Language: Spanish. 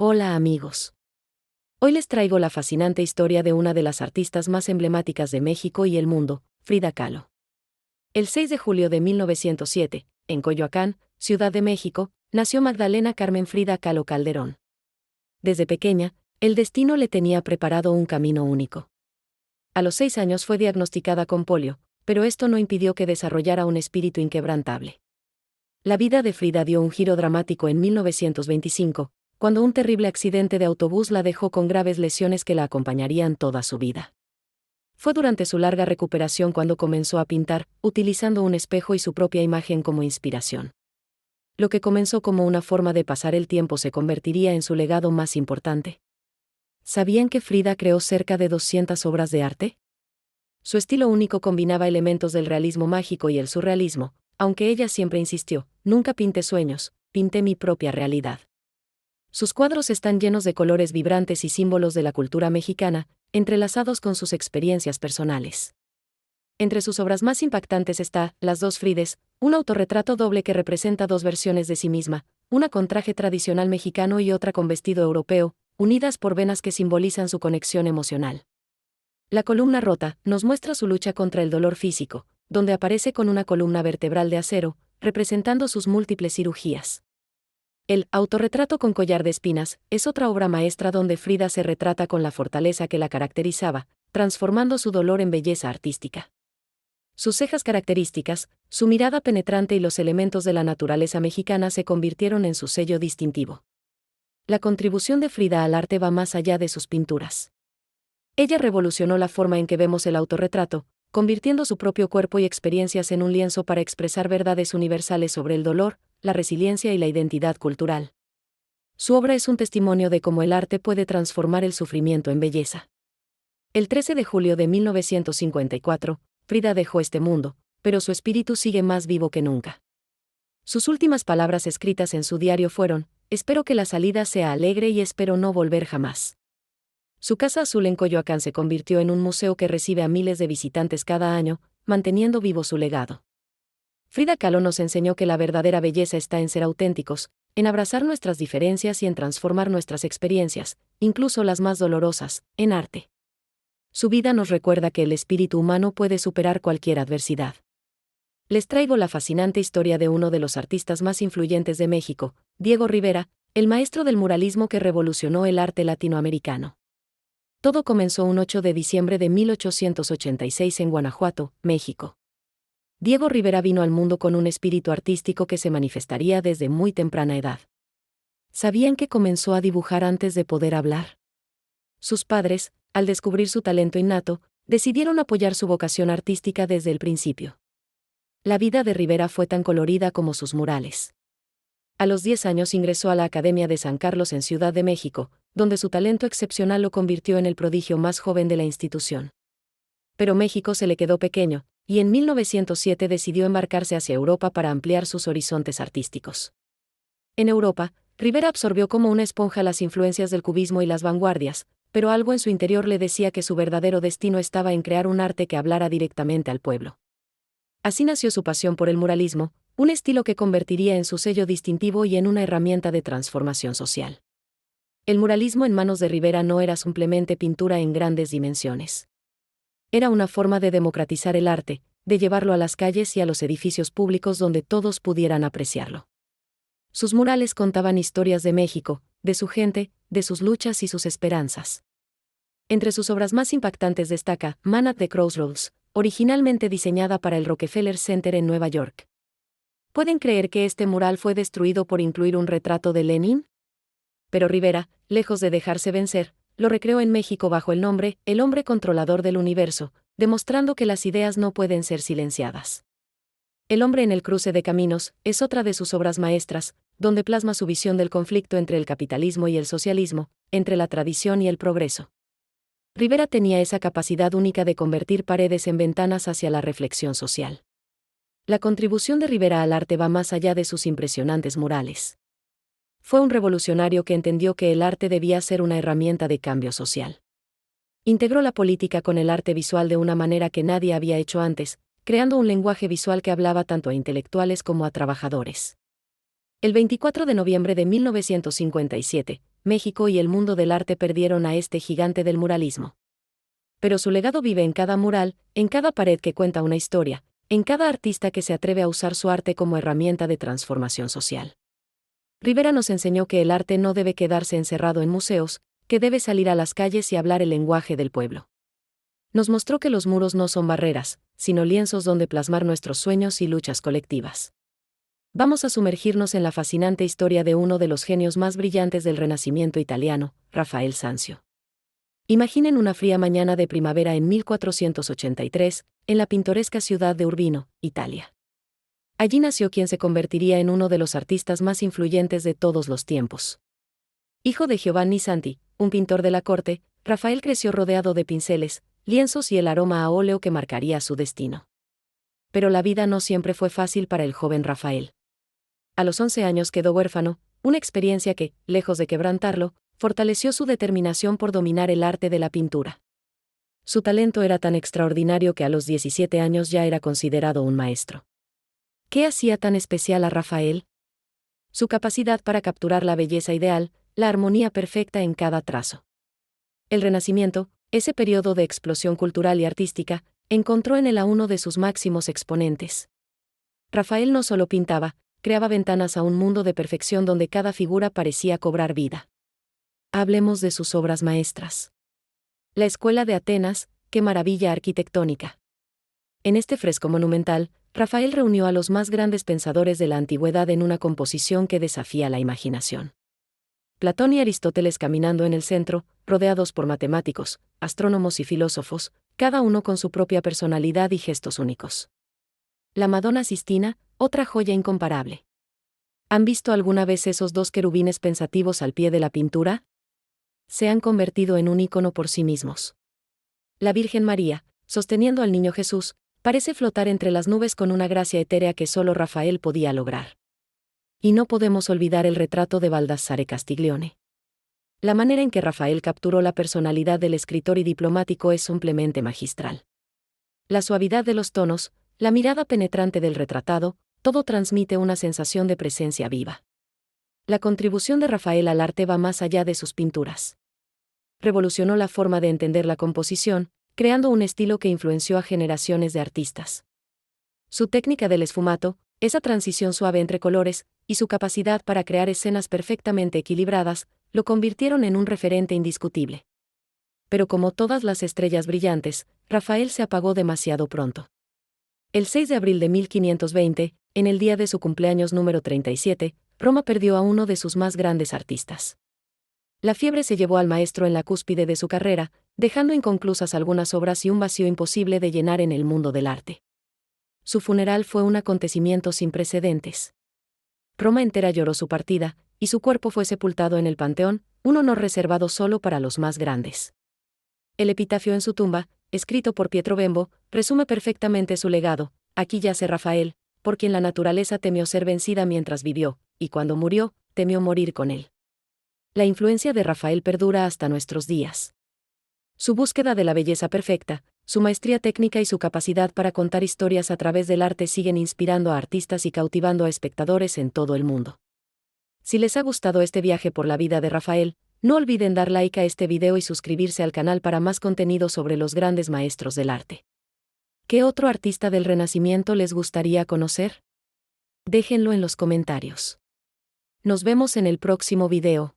Hola amigos. Hoy les traigo la fascinante historia de una de las artistas más emblemáticas de México y el mundo, Frida Kahlo. El 6 de julio de 1907, en Coyoacán, Ciudad de México, nació Magdalena Carmen Frida Kahlo Calderón. Desde pequeña, el destino le tenía preparado un camino único. A los 6 años fue diagnosticada con polio, pero esto no impidió que desarrollara un espíritu inquebrantable. La vida de Frida dio un giro dramático en 1925, cuando un terrible accidente de autobús la dejó con graves lesiones que la acompañarían toda su vida. Fue durante su larga recuperación cuando comenzó a pintar, utilizando un espejo y su propia imagen como inspiración. Lo que comenzó como una forma de pasar el tiempo se convertiría en su legado más importante. ¿Sabían que Frida creó cerca de 200 obras de arte? Su estilo único combinaba elementos del realismo mágico y el surrealismo, aunque ella siempre insistió: nunca pinté sueños, pinté mi propia realidad. Sus cuadros están llenos de colores vibrantes y símbolos de la cultura mexicana, entrelazados con sus experiencias personales. Entre sus obras más impactantes está Las dos Frides, un autorretrato doble que representa dos versiones de sí misma, una con traje tradicional mexicano y otra con vestido europeo, unidas por venas que simbolizan su conexión emocional. La columna rota nos muestra su lucha contra el dolor físico, donde aparece con una columna vertebral de acero, representando sus múltiples cirugías. El autorretrato con collar de espinas es otra obra maestra donde Frida se retrata con la fortaleza que la caracterizaba, transformando su dolor en belleza artística. Sus cejas características, su mirada penetrante y los elementos de la naturaleza mexicana se convirtieron en su sello distintivo. La contribución de Frida al arte va más allá de sus pinturas. Ella revolucionó la forma en que vemos el autorretrato, convirtiendo su propio cuerpo y experiencias en un lienzo para expresar verdades universales sobre el dolor, la resiliencia y la identidad cultural. Su obra es un testimonio de cómo el arte puede transformar el sufrimiento en belleza. El 13 de julio de 1954, Frida dejó este mundo, pero su espíritu sigue más vivo que nunca. Sus últimas palabras escritas en su diario fueron: espero que la salida sea alegre y espero no volver jamás. Su Casa Azul en Coyoacán se convirtió en un museo que recibe a miles de visitantes cada año, manteniendo vivo su legado. Frida Kahlo nos enseñó que la verdadera belleza está en ser auténticos, en abrazar nuestras diferencias y en transformar nuestras experiencias, incluso las más dolorosas, en arte. Su vida nos recuerda que el espíritu humano puede superar cualquier adversidad. Les traigo la fascinante historia de uno de los artistas más influyentes de México, Diego Rivera, el maestro del muralismo que revolucionó el arte latinoamericano. Todo comenzó un 8 de diciembre de 1886 en Guanajuato, México. Diego Rivera vino al mundo con un espíritu artístico que se manifestaría desde muy temprana edad. ¿Sabían que comenzó a dibujar antes de poder hablar? Sus padres, al descubrir su talento innato, decidieron apoyar su vocación artística desde el principio. La vida de Rivera fue tan colorida como sus murales. A los 10 años ingresó a la Academia de San Carlos en Ciudad de México, donde su talento excepcional lo convirtió en el prodigio más joven de la institución. Pero México se le quedó pequeño, y en 1907 decidió embarcarse hacia Europa para ampliar sus horizontes artísticos. En Europa, Rivera absorbió como una esponja las influencias del cubismo y las vanguardias, pero algo en su interior le decía que su verdadero destino estaba en crear un arte que hablara directamente al pueblo. Así nació su pasión por el muralismo, un estilo que convertiría en su sello distintivo y en una herramienta de transformación social. El muralismo en manos de Rivera no era simplemente pintura en grandes dimensiones. Era una forma de democratizar el arte, de llevarlo a las calles y a los edificios públicos donde todos pudieran apreciarlo. Sus murales contaban historias de México, de su gente, de sus luchas y sus esperanzas. Entre sus obras más impactantes destaca Man at the Crossroads, originalmente diseñada para el Rockefeller Center en Nueva York. ¿Pueden creer que este mural fue destruido por incluir un retrato de Lenin? Pero Rivera, lejos de dejarse vencer, lo recreó en México bajo el nombre El hombre controlador del universo, demostrando que las ideas no pueden ser silenciadas. El hombre en el cruce de caminos es otra de sus obras maestras, donde plasma su visión del conflicto entre el capitalismo y el socialismo, entre la tradición y el progreso. Rivera tenía esa capacidad única de convertir paredes en ventanas hacia la reflexión social. La contribución de Rivera al arte va más allá de sus impresionantes murales. Fue un revolucionario que entendió que el arte debía ser una herramienta de cambio social. Integró la política con el arte visual de una manera que nadie había hecho antes, creando un lenguaje visual que hablaba tanto a intelectuales como a trabajadores. El 24 de noviembre de 1957, México y el mundo del arte perdieron a este gigante del muralismo. Pero su legado vive en cada mural, en cada pared que cuenta una historia, en cada artista que se atreve a usar su arte como herramienta de transformación social. Rivera nos enseñó que el arte no debe quedarse encerrado en museos, que debe salir a las calles y hablar el lenguaje del pueblo. Nos mostró que los muros no son barreras, sino lienzos donde plasmar nuestros sueños y luchas colectivas. Vamos a sumergirnos en la fascinante historia de uno de los genios más brillantes del Renacimiento italiano, Rafael Sanzio. Imaginen una fría mañana de primavera en 1483, en la pintoresca ciudad de Urbino, Italia. Allí nació quien se convertiría en uno de los artistas más influyentes de todos los tiempos. Hijo de Giovanni Santi, un pintor de la corte, Rafael creció rodeado de pinceles, lienzos y el aroma a óleo que marcaría su destino. Pero la vida no siempre fue fácil para el joven Rafael. A los 11 años quedó huérfano, una experiencia que, lejos de quebrantarlo, fortaleció su determinación por dominar el arte de la pintura. Su talento era tan extraordinario que a los 17 años ya era considerado un maestro. ¿Qué hacía tan especial a Rafael? Su capacidad para capturar la belleza ideal, la armonía perfecta en cada trazo. El Renacimiento, ese periodo de explosión cultural y artística, encontró en él a uno de sus máximos exponentes. Rafael no solo pintaba, creaba ventanas a un mundo de perfección donde cada figura parecía cobrar vida. Hablemos de sus obras maestras. La Escuela de Atenas, qué maravilla arquitectónica. En este fresco monumental, Rafael reunió a los más grandes pensadores de la antigüedad en una composición que desafía la imaginación. Platón y Aristóteles caminando en el centro, rodeados por matemáticos, astrónomos y filósofos, cada uno con su propia personalidad y gestos únicos. La Madonna Sistina, otra joya incomparable. ¿Han visto alguna vez esos dos querubines pensativos al pie de la pintura? Se han convertido en un ícono por sí mismos. La Virgen María, sosteniendo al niño Jesús, parece flotar entre las nubes con una gracia etérea que solo Rafael podía lograr. Y no podemos olvidar el retrato de Baldassare Castiglione. La manera en que Rafael capturó la personalidad del escritor y diplomático es simplemente magistral. La suavidad de los tonos, la mirada penetrante del retratado, todo transmite una sensación de presencia viva. La contribución de Rafael al arte va más allá de sus pinturas. Revolucionó la forma de entender la composición, creando un estilo que influenció a generaciones de artistas. Su técnica del esfumato, esa transición suave entre colores, y su capacidad para crear escenas perfectamente equilibradas, lo convirtieron en un referente indiscutible. Pero como todas las estrellas brillantes, Rafael se apagó demasiado pronto. El 6 de abril de 1520, en el día de su cumpleaños número 37, Roma perdió a uno de sus más grandes artistas. La fiebre se llevó al maestro en la cúspide de su carrera, dejando inconclusas algunas obras y un vacío imposible de llenar en el mundo del arte. Su funeral fue un acontecimiento sin precedentes. Roma entera lloró su partida, y su cuerpo fue sepultado en el Panteón, un honor reservado solo para los más grandes. El epitafio en su tumba, escrito por Pietro Bembo, resume perfectamente su legado: aquí yace Rafael, por quien la naturaleza temió ser vencida mientras vivió, y cuando murió, temió morir con él. La influencia de Rafael perdura hasta nuestros días. Su búsqueda de la belleza perfecta, su maestría técnica y su capacidad para contar historias a través del arte siguen inspirando a artistas y cautivando a espectadores en todo el mundo. Si les ha gustado este viaje por la vida de Rafael, no olviden dar like a este video y suscribirse al canal para más contenido sobre los grandes maestros del arte. ¿Qué otro artista del Renacimiento les gustaría conocer? Déjenlo en los comentarios. Nos vemos en el próximo video.